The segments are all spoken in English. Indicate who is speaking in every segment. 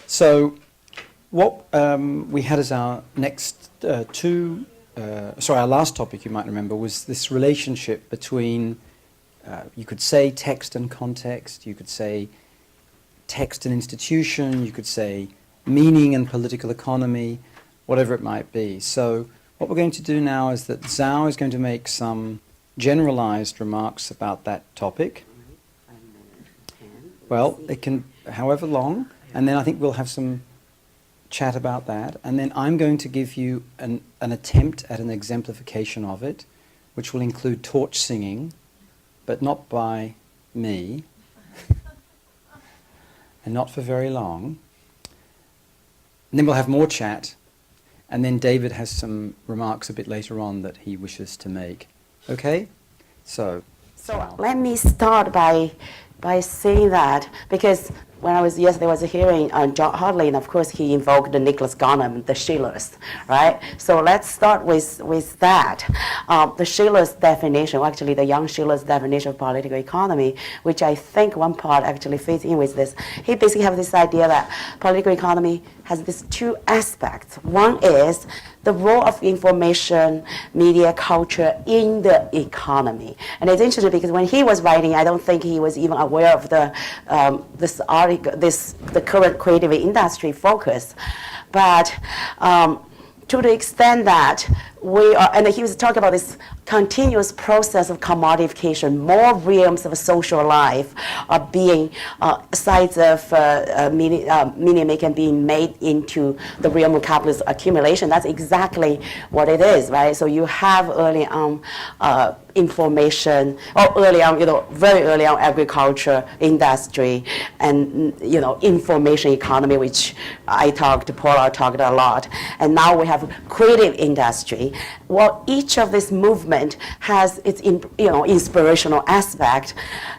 Speaker 1: So what we had as our next our last topic, you might remember, was this relationship between, you could say text and context, you could say text and institution, you could say meaning and political economy, whatever it might be. So what we're going to do now is that Zhao is going to make some generalized remarks about that topic. Well, it can, however long, and then I think we'll have some chat about that, and then I'm going to give you an attempt at an exemplification of it, which will include torch singing, but not by me, and not for very long. And then we'll have more chat, and then David has some remarks a bit later on that he wishes to make. Okay? So
Speaker 2: Let me start by saying that, because when I was yesterday was hearing John Hartley, and of course he invoked the Nicholas Garnham, the Schiller's, right? So let's start with that. The Schiller's definition, actually the young Schiller's definition of political economy, which I think one part actually fits in with this. He basically has this idea that political economy has these two aspects. One is the role of information, media, culture in the economy. And it's interesting because when he was writing, I don't think he was even aware of the current creative industry focus. But to the extent that we are, and he was talking about this continuous process of commodification, more realms of social life are being, sides of media making being made into the realm of capitalist accumulation. That's exactly what it is, right? So you have early on information, or early on, very early on agriculture, industry, and, information economy, which Paula talked a lot. And now we have creative industry. Well, each of this movement has its, inspirational aspect.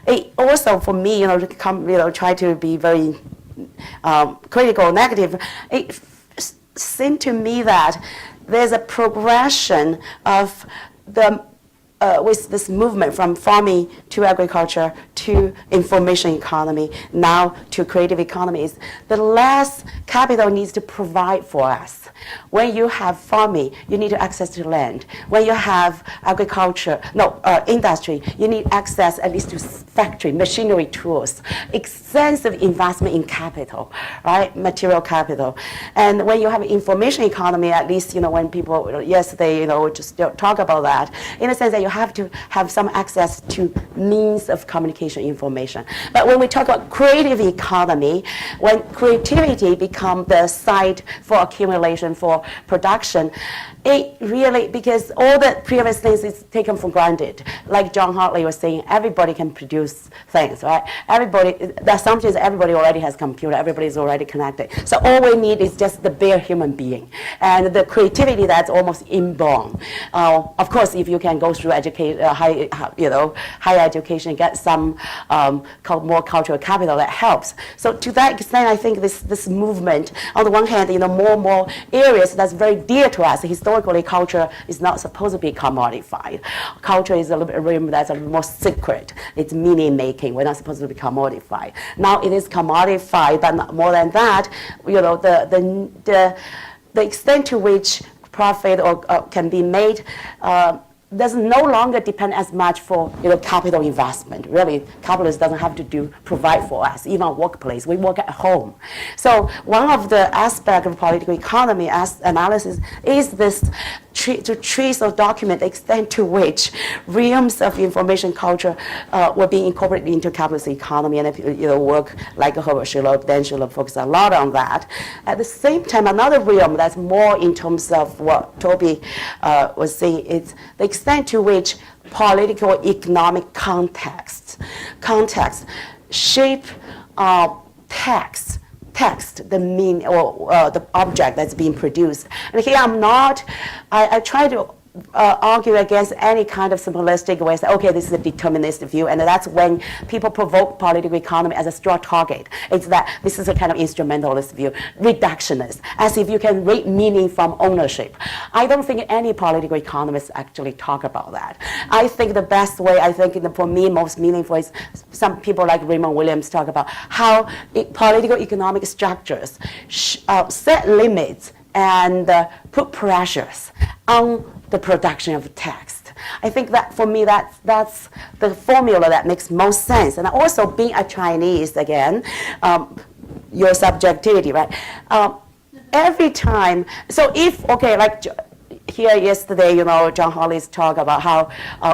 Speaker 2: It also, for me, try to be very critical, negative. It seemed to me that there's a progression of with this movement from farming to agriculture to information economy, now to creative economies, the less capital needs to provide for us. When you have farming, you need access to land. When you have industry, you need access at least to factory, machinery, tools, extensive investment in capital, right? Material capital. And when you have information economy, at least, when people yesterday, just talk about that, in a sense that you have to have some access to means of communication information. But when we talk about creative economy, when creativity becomes the site for accumulation, for production, it really, because all the previous things is taken for granted. Like John Hartley was saying, everybody can produce things, right? The assumption is everybody already has computer, everybody is already connected. So all we need is just the bare human being. And the creativity that's almost inborn. Of course, if you can go through higher education, get some more cultural capital, that helps. So to that extent, I think this movement, on the one hand, more and more areas that's very dear to us. Historically, culture is not supposed to be commodified. Culture is a realm that's a little more secret. It's meaning making. We're not supposed to be commodified. Now it is commodified, but not more than that. The extent to which profit or can be made does no longer depend as much for capital investment. Really, capitalists doesn't have to provide for us, even workplace. We work at home. So one of the aspects of political economy as analysis is this to trace or document the extent to which realms of information culture were being incorporated into capitalist economy, and work like Herbert Schiller, Dan Schiller focused a lot on that. At the same time, another realm that's more in terms of what Toby was saying is the extent to which political economic context shape text, the mean or the object that's being produced. And here I try to argue against any kind of simplistic way, say, okay, this is a determinist view, and that's when people provoke political economy as a straw target. It's that this is a kind of instrumentalist view, reductionist, as if you can read meaning from ownership. I don't think any political economists actually talk about that. I think the best way, for me, most meaningful is some people like Raymond Williams talk about how political economic structures set limits and put pressures on the production of text. I think that for me, that's the formula that makes most sense. And also being a Chinese, again, your subjectivity, right? Every time, so if, okay, like here yesterday, John Hawley's talk about how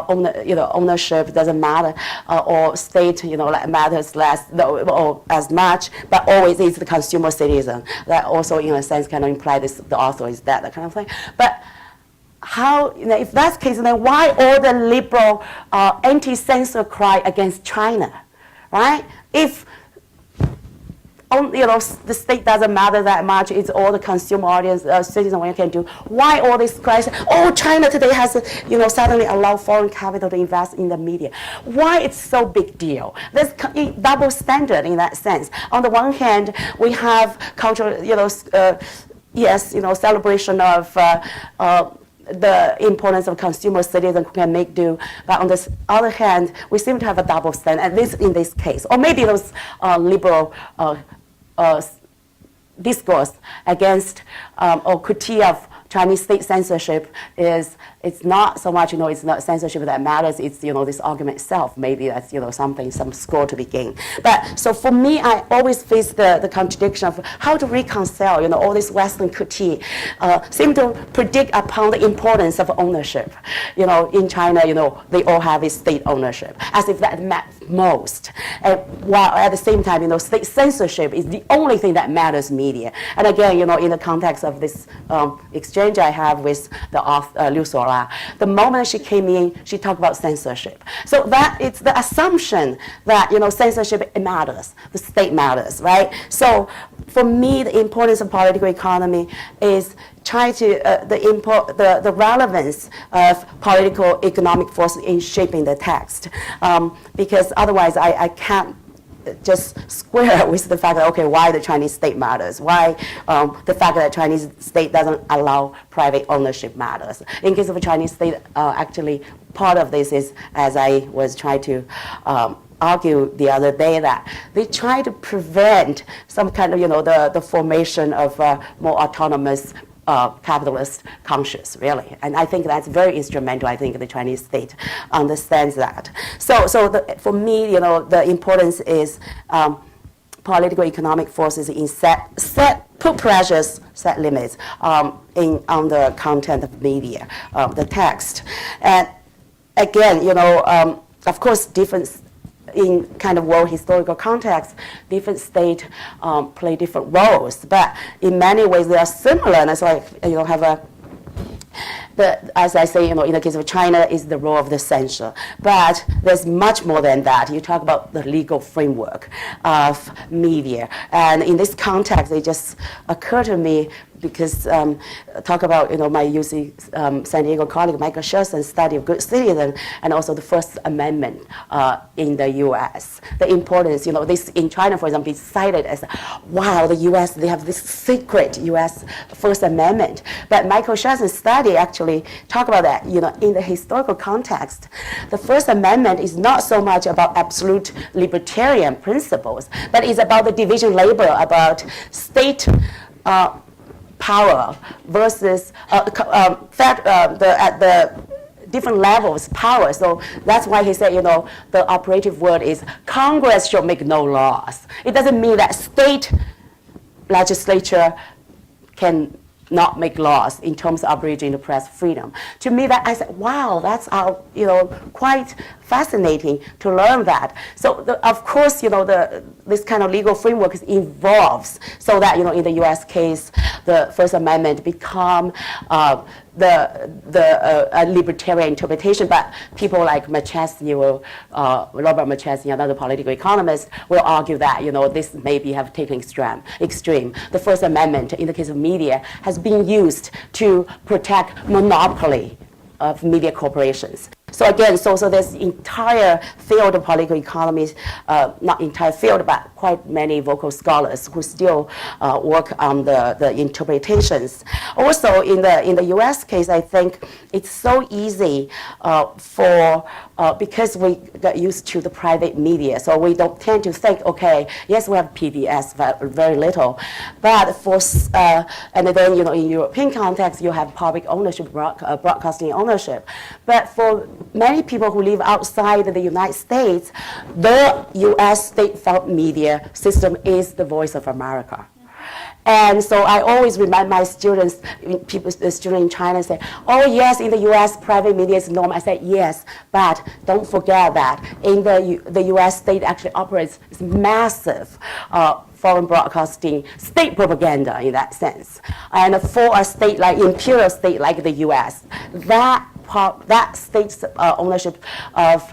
Speaker 2: ownership doesn't matter, or state, matters less or as much, but always is the consumer citizen. That also, in a sense, kind of imply this, the author is that kind of thing. But how, if that's the case, then why all the liberal anti-censor cry against China, right? If the state doesn't matter that much, it's all the consumer audience, citizen, what you can do. Why all this cries? Oh, China today has, suddenly allowed foreign capital to invest in the media. Why it's so big deal? There's double standard in that sense. On the one hand, we have cultural, celebration of the importance of consumer citizens who can make do. But on the other hand, we seem to have a double standard, at least in this case. Or maybe those liberal discourse against or critique of Chinese state censorship it's not so much, it's not censorship that matters, it's, this argument itself. Maybe that's, some score to be gained. But so for me, I always face the contradiction of how to reconcile, all this Western critique seem to predict upon the importance of ownership. In China, they all have a state ownership, as if that matters most. And while at the same time, state censorship is the only thing that matters media. And again, in the context of this exchange I have with the author, Liu Sola, the moment she came in, she talked about censorship. So that it's the assumption that censorship matters, the state matters, right? So for me, the importance of political economy is try to the relevance of political economic forces in shaping the text, because otherwise I can't just square with the fact that, okay, why the Chinese state matters, why the fact that Chinese state doesn't allow private ownership matters. In case of a Chinese state, actually part of this is, as I was trying to argue the other day, that they try to prevent some kind of, the formation of more autonomous capitalist conscious, really. And I think that's very instrumental. I think the Chinese state understands that. So for me, the importance is political economic forces in put pressures, set limits on the content of media, the text. And again, of course, different in kind of world historical context, different states play different roles, but in many ways they are similar. And so as I say, in the case of China, is the role of the censor. But there's much more than that. You talk about the legal framework of media, and in this context, it just occurred to me, because talk about my UC San Diego colleague Michael Sherson's study of good citizen, and also the First Amendment in the U.S. The importance, this in China, for example, is cited as, wow, the U.S. they have this secret U.S. First Amendment. But Michael Sherson's study actually talk about that. In the historical context, the First Amendment is not so much about absolute libertarian principles, but it's about the division labor, about state power versus at the different levels power. So that's why he said, the operative word is Congress shall make no laws. It doesn't mean that state legislature can not make laws in terms of abridging the press freedom. To me, that I said, wow, that's quite fascinating to learn that. So of course, this kind of legal framework involves so that in the U.S. case, the First Amendment become the libertarian interpretation. But people like McChesney Robert McChesney, another political economist, will argue that this maybe have taken extreme. The First Amendment, in the case of media, has been used to protect monopoly of media corporations. So again, so there's entire field of political economy, not entire field, but quite many vocal scholars who still work on the interpretations. Also, in the U.S. case, I think it's so easy because we got used to the private media, so we don't tend to think, okay, yes, we have PBS, very little, but and then in European context, you have public ownership, broadcasting ownership, but for many people who live outside the United States, the U.S. state-funded media system is the voice of America. And so I always remind my students, students in China say, oh yes, in the US, private media is normal. I say, yes, but don't forget that in the US, state actually operates this massive foreign broadcasting state propaganda in that sense. And for a state like imperial state like the US, that state's ownership of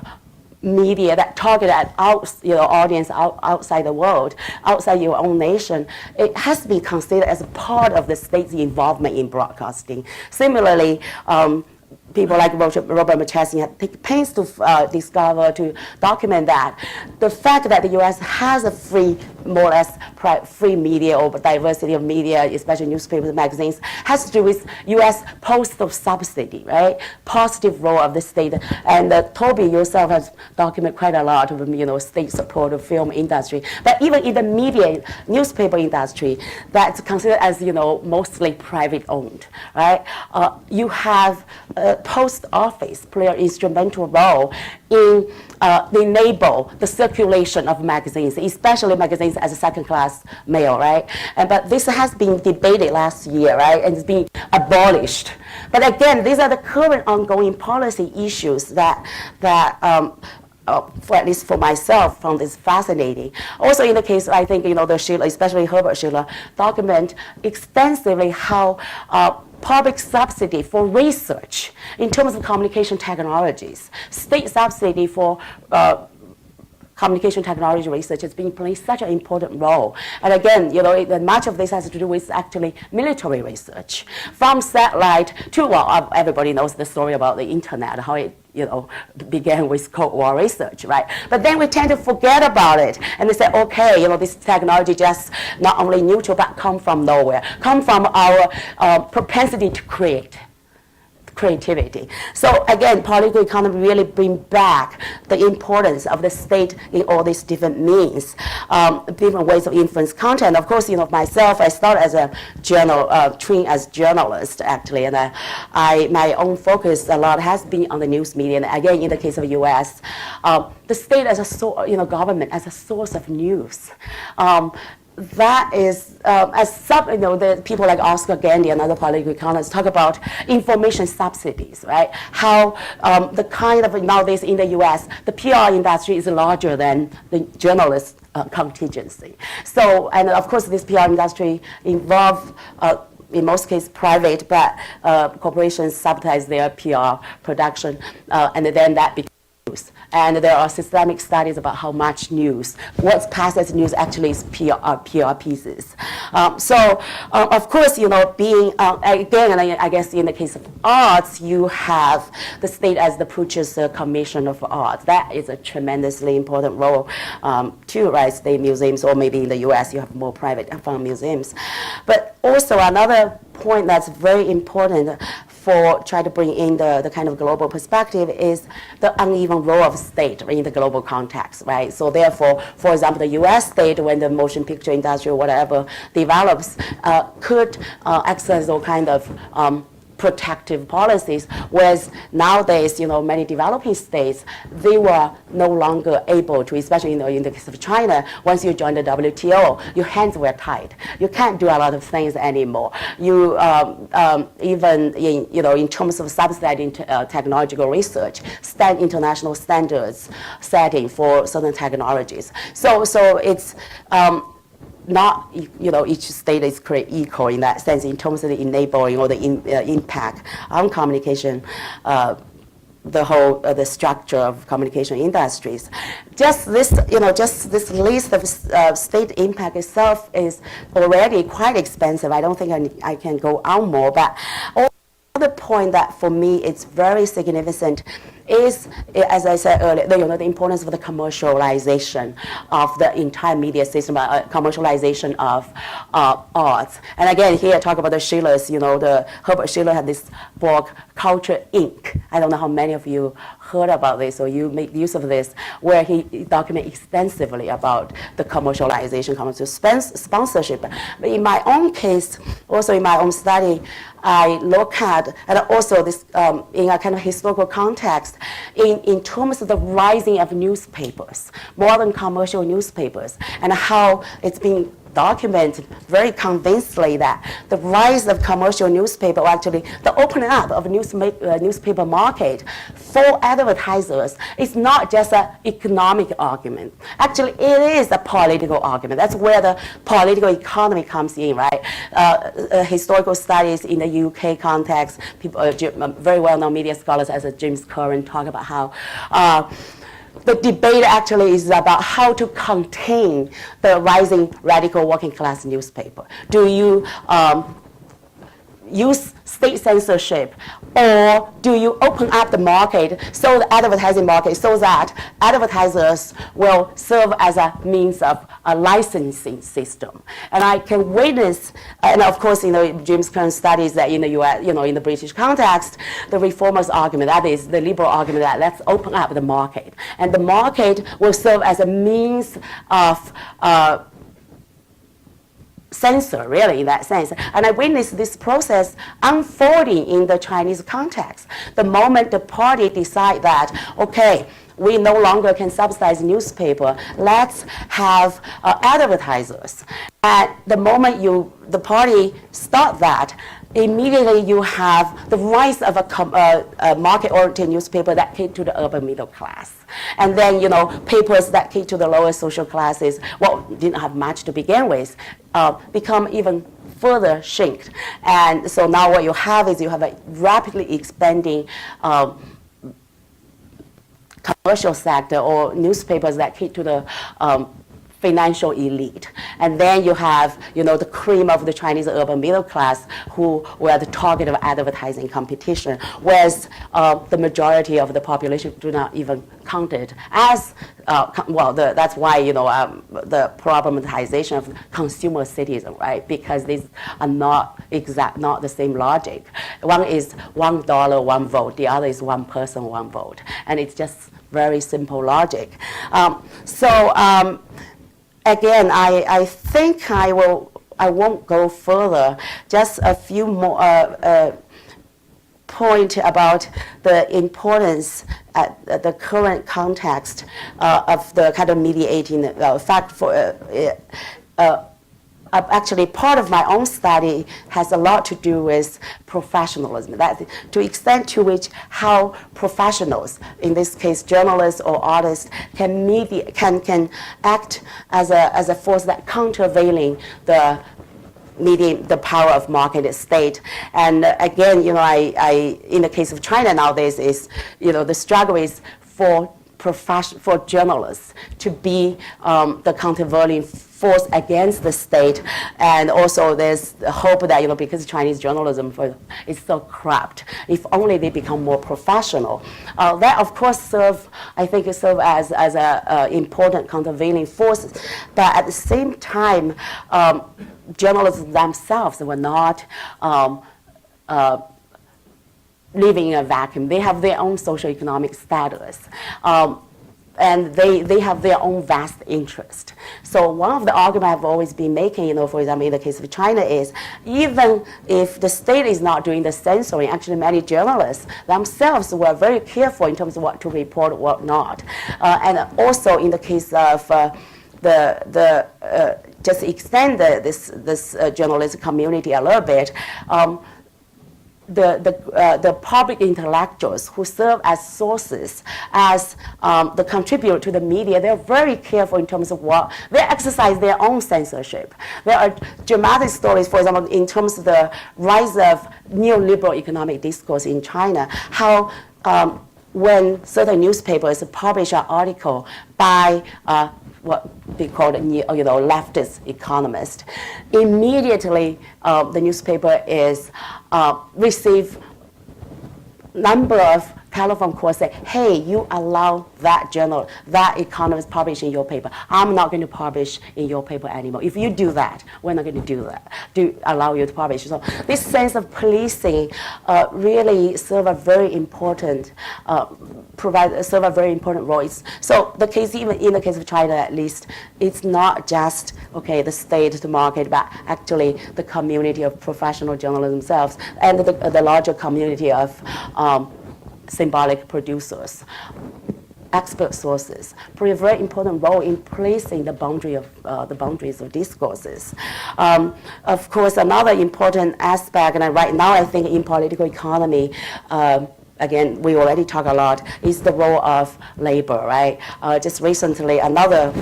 Speaker 2: media that target at audience outside the world, outside your own nation, it has to be considered as a part of the state's involvement in broadcasting. Similarly, people like Robert McChesney had taken pains to discover, to document that. The fact that the U.S. has a free, more or less free media or diversity of media, especially newspapers and magazines, has to do with U.S. postal subsidy, right? Positive role of the state. And Toby yourself has documented quite a lot of state support of film industry. But even in the media, newspaper industry, that's considered as mostly private owned, right? You have post office play an instrumental role in enable the circulation of magazines, especially magazines as a second-class mail, right? But this has been debated last year, right? And it's been abolished. But again, these are the current ongoing policy issues that for at least for myself, found this fascinating. Also, in the case, I think the Schiller, especially Herbert Schiller, document extensively how public subsidy for research in terms of communication technologies, state subsidy for communication technology research has been playing such an important role. And again, much of this has to do with actually military research. From satellite to, everybody knows the story about the internet, how it began with Cold War research, right? But then we tend to forget about it, and we say, okay, this technology just not only neutral, but come from nowhere, come from our propensity to create. Creativity. So again, political economy really bring back the importance of the state in all these different means, different ways of influence content. Of course, myself, I started as a trained as journalist actually, and my own focus a lot has been on the news media. And again, in the case of the U.S., the state as a government as a source of news. That is, the people like Oscar Gandy and other political economists talk about information subsidies, right? How the kind of, nowadays in the US, the PR industry is larger than the journalist contingency. So, and of course this PR industry involves in most cases private, but corporations subsidize their PR production, and then that becomes news. And there are systemic studies about how much news, what's passed as news actually is PR pieces. Of course, being, again, and I guess in the case of arts, you have the state as the purchaser commission of art. That is a tremendously important role too, right? State museums, or maybe in the US, you have more private fund museums. But also another point that's very important for trying to bring in the kind of global perspective is the uneven role of state in the global context, right? So therefore, for example, the US state, when the motion picture industry or whatever develops, could exercise all kind of protective policies, whereas nowadays, many developing states, they were no longer able to, especially in the case of China, once you join the WTO, your hands were tied. You can't do a lot of things anymore. You even in terms of subsidizing technological research, international standards setting for certain technologies. So it's not, each state is created equal in that sense in terms of the enabling or the impact on communication, the structure of communication industries. Just this, just this list of state impact itself is already quite expensive. I don't think I can go on more, but all Another point that for me is very significant is, as I said earlier, the importance of the commercialization of the entire media system, commercialization of arts. And again, here I talk about the Schiller's, the Herbert Schiller had this book, Culture Inc. I don't know how many of you heard about this or you make use of this, where he documented extensively about the commercialization, commercial sponsorship. But in my own case, also in my own study, I look at, and also this in a kind of historical context, in terms of the rising of newspapers, modern commercial newspapers, and how it's been documented very convincingly that the rise of commercial newspaper, or actually the opening up of newspaper market for advertisers, is not just an economic argument. Actually, it is a political argument. That's where the political economy comes in, right? Historical studies in the UK context, people, very well-known media scholars as James Curran talk about how the debate actually is about how to contain the rising radical working class newspaper. Do you use state censorship, or do you open up the market, so the advertising market, so that advertisers will serve as a means of a licensing system? And I can witness, and of course, James Curran studies that in the US, in the British context, the reformers' argument, that is the liberal argument that let's open up the market, and the market will serve as a means of censor, really, in that sense. And I witnessed this process unfolding in the Chinese context. The moment the party decide that, okay, we no longer can subsidize newspaper, let's have advertisers. And the moment the party start that, immediately you have the rise of a market-oriented newspaper that cater to the urban middle class. And then, papers that cater to the lower social classes, didn't have much to begin with, become even further shrinked. And so now what you have is you have a rapidly expanding commercial sector, or newspapers that cater to the financial elite. And then you have, the cream of the Chinese urban middle class who were the target of advertising competition, whereas the majority of the population do not even counted as, that's why, the problematization of consumer citizen, right? Because these are not the same logic. One is $1, one vote. The other is one person, one vote. And it's just very simple logic. Again, I think I won't go further. Just a few more point about the importance at the current context of the kind of mediating fact for. Actually, part of my own study has a lot to do with professionalism. That, to the extent to which how professionals, in this case journalists or artists, can act as a force that countervailing the power of market state. And again, I in the case of China nowadays is, the struggle is for journalists to be the countervailing force against the state. And also there's the hope that, because Chinese journalism is so corrupt, if only they become more professional. That of course serve as a important countervailing force. But at the same time, journalists themselves were not living in a vacuum. They have their own socioeconomic status. And they have their own vast interest. So one of the arguments I've always been making, for example, in the case of China is, even if the state is not doing the censoring, actually many journalists themselves were very careful in terms of what to report, what not. And also in the case of just extend this journalism community a little bit, the public intellectuals who serve as sources, as the contributor to the media, they're very careful in terms of what they exercise their own censorship. There are dramatic stories, for example, in terms of the rise of neoliberal economic discourse in China, how when certain newspapers publish an article by what they call leftist economist, immediately the newspaper is receive number of telephone calls say, hey, you allow that journal, that economist publish in your paper. I'm not going to publish in your paper anymore. If you do that, we're not going to do that, to allow you to publish. So this sense of policing really serve a very important, serve a very important role. So the case, even in the case of China at least, it's not just, okay, the state, the market, but actually the community of professional journalists themselves and the larger community of symbolic producers, expert sources, play a very important role in placing the boundaries of discourses. Of course, another important aspect, and right now I think in political economy, again, we already talk a lot, is the role of labor, right? Just recently, another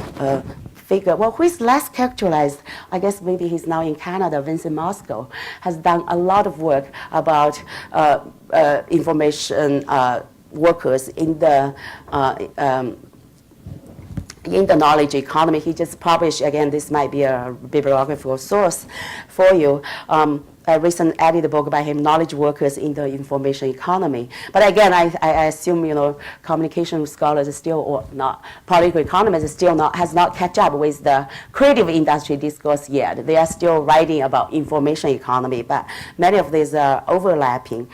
Speaker 2: figure, well, who is less characterized, I guess maybe he's now in Canada, Vincent Moscow, has done a lot of work about information workers in the knowledge economy. He just published, again, this might be a bibliographical source for you, a recent edited book by him, Knowledge Workers in the Information Economy. But again, I assume, communication scholars are still, or not, political economists still not, has not catch up with the creative industry discourse yet. They are still writing about information economy, but many of these are overlapping.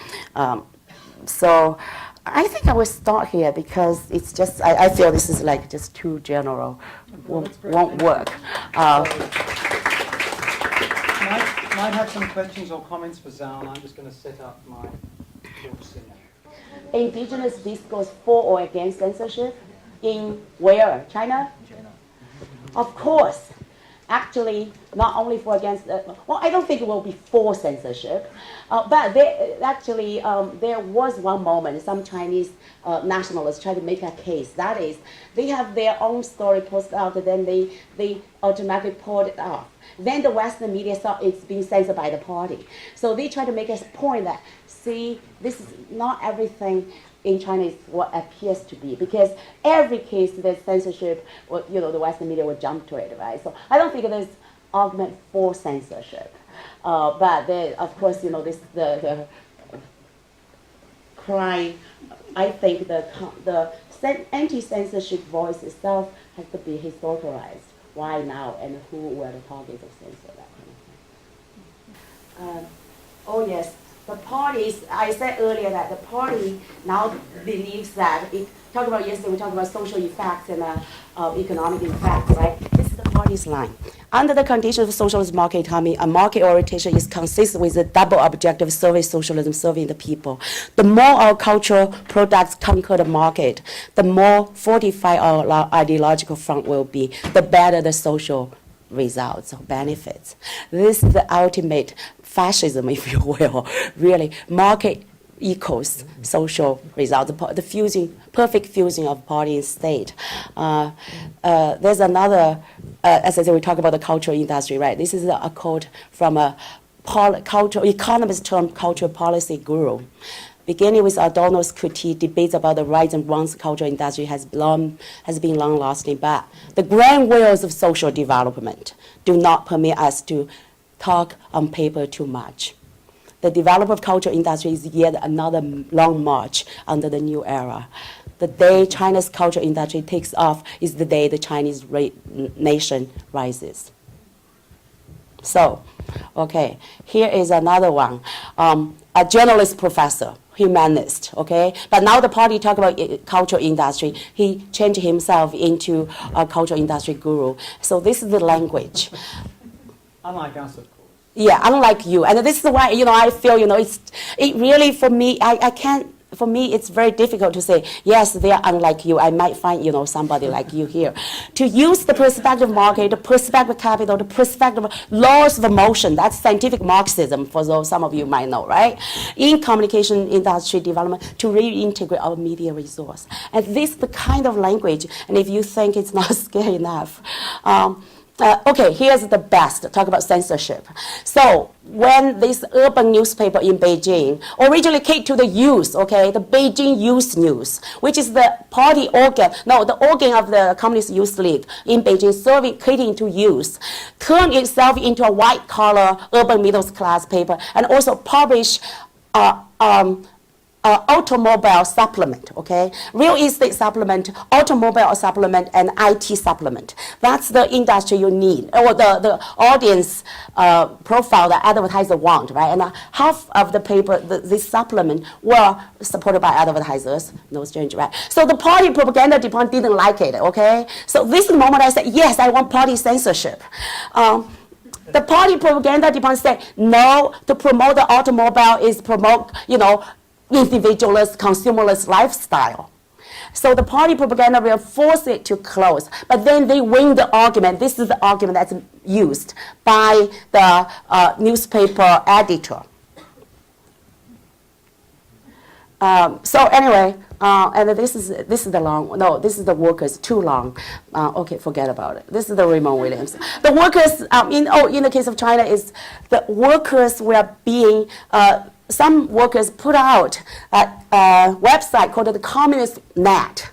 Speaker 2: So I think I will start here because it's just, I feel this is like just too general, won't work.
Speaker 1: Might have some questions or comments for Zhao, and I'm just going to set up my books in.
Speaker 2: Indigenous discourse for or against censorship in where? China?
Speaker 1: China.
Speaker 2: Of course. Actually, not only for against, well, I don't think it will be for censorship, but there was one moment some Chinese nationalists tried to make a case. That is, they have their own story posted out, then they automatically pulled it off. Then the Western media thought it's being censored by the party. So they try to make a point that, see, this is not everything in China is what appears to be, because every case there's censorship, or, the Western media will jump to it, right? So I don't think there's argument for censorship, but there, of course, the cry. I think the anti-censorship voice itself has to be historicalized. Why now, and who were the targets of censor, that kind of thing. Oh yes. The parties, I said earlier that the party now believes that, yesterday we talked about social effects and economic effects, right? This is the party's line. Under the conditions of socialist market economy, a market orientation is consistent with the double objective of service socialism, serving the people. The more our cultural products conquer the market, the more fortified our ideological front will be, the better the social results or benefits. This is the ultimate fascism, if you will, really. Market equals social results, the perfect fusing of party and state. There's another, as I said, we talk about the cultural industry, right? This is a quote from a economist term, cultural policy guru. Beginning with Adorno's critique, debates about the rights and wrongs of cultural industry has been long-lasting, but the grand wheels of social development do not permit us to talk on paper too much. The development of cultural industry is yet another long march under the new era. The day China's cultural industry takes off is the day the Chinese nation rises. So, okay, here is another one. A journalist professor, humanist, okay? But now the party talk about cultural industry. He changed himself into a cultural industry guru. So this is the language.
Speaker 1: Unlike us, of course.
Speaker 2: Yeah, unlike you. And this is why, I feel, it really, for me, I can't, for me, it's very difficult to say, yes, they are unlike you. I might find, somebody like you here. To use the perspective market, the perspective capital, the perspective laws of motion, that's scientific Marxism, for those some of you might know, right? In communication industry development, to reintegrate our media resource. And this is the kind of language, and if you think it's not scary enough, okay, here's the best, talk about censorship. So when this urban newspaper in Beijing originally came to the youth, okay, the Beijing Youth News, which is the party organ, no, the organ of the Communist Youth League in Beijing, catering to youth, turned itself into a white-collar urban middle-class paper and also published automobile supplement, okay? Real estate supplement, automobile supplement, and IT supplement. That's the industry you need, or the audience profile that advertisers want, right? And half of the paper, this supplement, were supported by advertisers, no strange, right? So the party propaganda department didn't like it, okay? So this is the moment I said, yes, I want party censorship. The party propaganda department said, no, to promote the automobile is promote, individualist, consumerist lifestyle. So the party propaganda will force it to close. But then they win the argument. This is the argument that's used by the newspaper editor. So anyway, and this is the long, no, this is the workers, too long. Okay, forget about it. This is the Raymond Williams. The workers, in the case of China, is the workers were being, some workers put out a website called the Communist Net.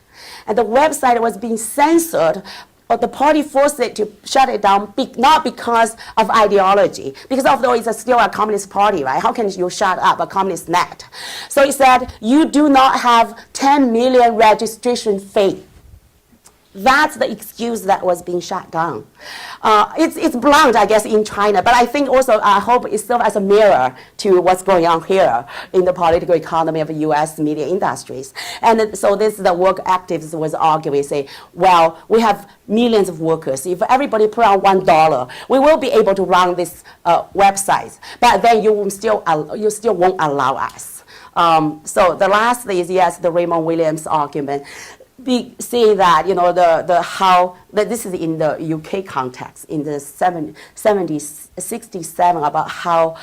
Speaker 2: And the website was being censored, but the party forced it to shut it down, not because of ideology, because although it's still a communist party, right? How can you shut up a communist net? So it said, you do not have 10 million registration fee. That's the excuse that was being shut down. It's blunt, I guess, in China, but I think also, I hope it serves as a mirror to what's going on here in the political economy of U.S. media industries. And so this is the work activists was arguing, say, well, we have millions of workers. If everybody put out $1, we will be able to run this website, but then you still won't allow us. So the last is, yes, the Raymond Williams argument. We see that, this is in the UK context, in the 70s, 67, about how,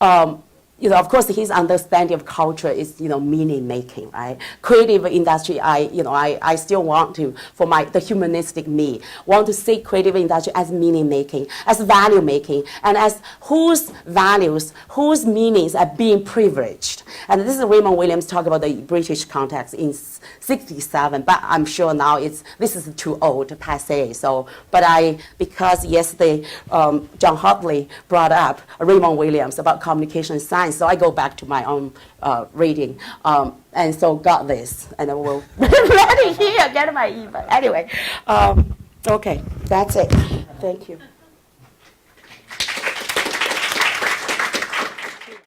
Speaker 2: of course, his understanding of culture is, meaning making, right? Creative industry, I still want to, for the humanistic me, want to see creative industry as meaning making, as value making, and as whose values, whose meanings are being privileged. And this is Raymond Williams talking about the British context in 67, but I'm sure now this is too old, passé. So, because yesterday John Hartley brought up Raymond Williams about communication science, so I go back to my own reading, and so got this, and I will let it here, get my email. Anyway, okay, that's it. Thank you.